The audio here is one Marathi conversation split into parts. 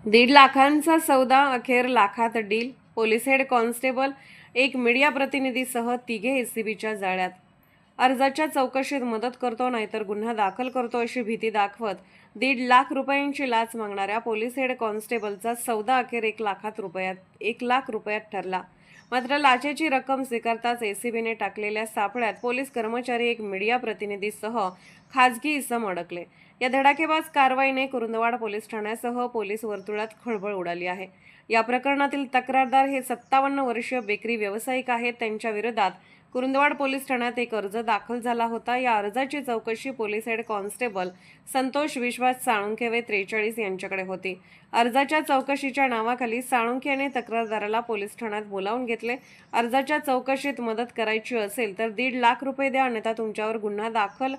1.5 लाखांचा सौदा, अखेर लाखात डील. पोलीस हेड कॉन्स्टेबल, एक मीडिया प्रतिनिधीसह तिघे एसीबीच्या जाळ्यात. अर्जाच्या चौकशीत मदत करतो नाहीतर गुन्हा दाखल करतो अशी भीती दाखवत 1.5 लाख रुपयांची लाच मागणाऱ्या पोलीस हेड कॉन्स्टेबलचा सौदा अखेर 1 लाख रुपयात ठरला. मात्र लाचेची रक्कम स्वीकारताच एसीबीने टाकलेल्या सापळ्यात पोलीस कर्मचारी, एक मीडिया प्रतिनिधीसह खासगी इसम अडकले. या धडाकेबाज कारवाईने कुरुंदवाड पोलीस ठाण्यासह पोलीस वर्तुळात खळबळ उडाली आहे. या प्रकरणातील तक्रारदार हे 57 वर्षीय बेकरी व्यावसायिक आहेत. त्यांच्या विरोधात कुरुंदवाड पोलीस ठाण्यात एक अर्ज दाखल झाला होता. या अर्जाची चौकशी पोलीस हेड कॉन्स्टेबल संतोष विश्वास साळुंखे वय 43 यांच्याकडे होती. अर्जाच्या चौकशीच्या नावाखाली साळुंखे याने तक्रारदाराला पोलीस ठाण्यात बोलावून घेतले. अर्जाच्या चौकशीत मदत करायची असेल तर 1.5 लाख रुपये द्या, अन्यथा तुमच्यावर गुन्हा दाखल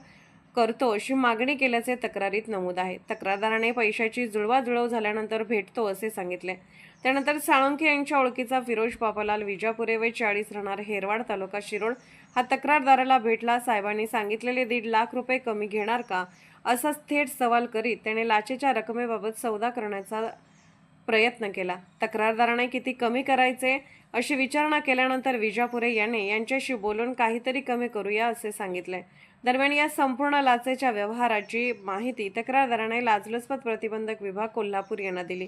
करतो अशी मागणी केल्याचे तक्रारीत नमूद आहे. तक्रारदाराने पैशाची जुळवाजुळव झाल्यानंतर भेटतो असे सांगितले. त्यानंतर साळुंखे यांच्या ओळखीचा फिरोज पापालाल विजापुरे वय 40 राहणार हेरवाड तालुका शिरोळ हा तक्रारदाराला भेटला. साहेबांनी सांगितलेले 1.5 लाख रुपये कमी घेणार का, असा थेट सवाल करीत त्याने लाचेच्या रकमेबाबत सौदा करण्याचा प्रयत्न केला. तक्रारदाराने किती कमी करायचे अशी विचारणा केल्यानंतर विजापुरे याने यांच्याशी बोलून काहीतरी कमी करूया असे सांगितले. दरम्यान या संपूर्ण लाचेच्या व्यवहाराची माहिती तक्रारदाराने लाचलुचपत प्रतिबंधक विभाग कोल्हापूर यांना दिली.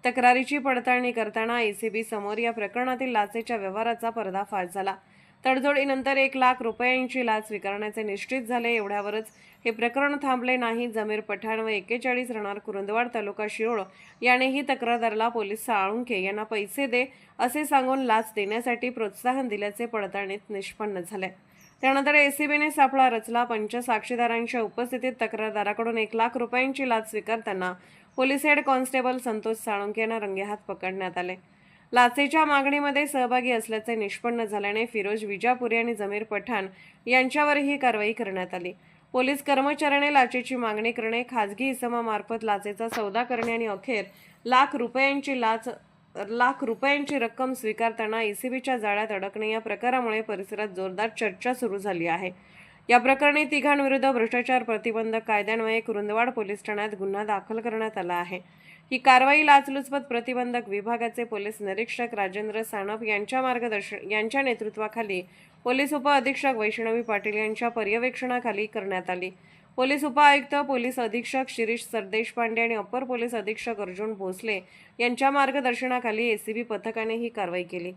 तक्रारीची पडताळणी करताना एसीबी समोर या प्रकरणातील लाचेच्या व्यवहाराचा पर्दाफाश झाला. तडजोडीनंतर 1 लाख रुपयांची लाच स्वीकारण्याचे निश्चित झाले. एवढ्यावरच हे प्रकरण थांबले नाही. जमीर पठाण व 41 राहणार कुरुंदवाड तालुका शिरोळ यानेही तक्रारदाराला पोलीस साळुंखे यांना पैसे दे असे सांगून लाच देण्यासाठी प्रोत्साहन दिल्याचे पडताळणीत निष्पन्न झाले. त्यानंतर एसीबीने सापळा रचला. साक्षीदारांच्या उपस्थितीत तक्रारदाराकडून 1 लाख रुपयांची लाच स्वीकारताना police head constable Santosh Salunkhe यांना रंगेहात पकडण्यात आले. लाचेच्या मागणीमध्ये सहभागी असल्याचे निष्पन्न झाल्याने फिरोज विजापुरे आणि जमीर पठाण यांच्यावरही कारवाई करण्यात आली. पोलीस कर्मचाऱ्याने लाचेची मागणी करणे, खासगी इसमामार्फत लाचेचा सौदा करणे आणि अखेर लाख रुपयांची रक्कम स्वीकारताना एसीबीच्या जाळ्यात अडकणे या प्रकारामुळे परिसरात जोरदार चर्चा सुरू झाली आहे. या प्रकरणी तिघांविरुद्ध भ्रष्टाचार प्रतिबंधक कायद्यान्वये कुरुंदवाड पोलीस ठाण्यात गुन्हा दाखल करण्यात आला आहे. ही कारवाई लाचलुचपत प्रतिबंधक विभागाचे पोलीस निरीक्षक राजेंद्र सानप यांच्या नेतृत्वाखाली पोलीस उपअधीक्षक वैष्णवी पाटील यांच्या पर्यवेक्षणाखाली करण्यात आली. पोलीस उपआयुक्त, पोलीस अधीक्षक शिरीष सरदेशपांडे आणि अप्पर पोलीस अधीक्षक अर्जुन भोसले यांच्या मार्गदर्शनाखाली एसीबी पथकाने ही कारवाई केली.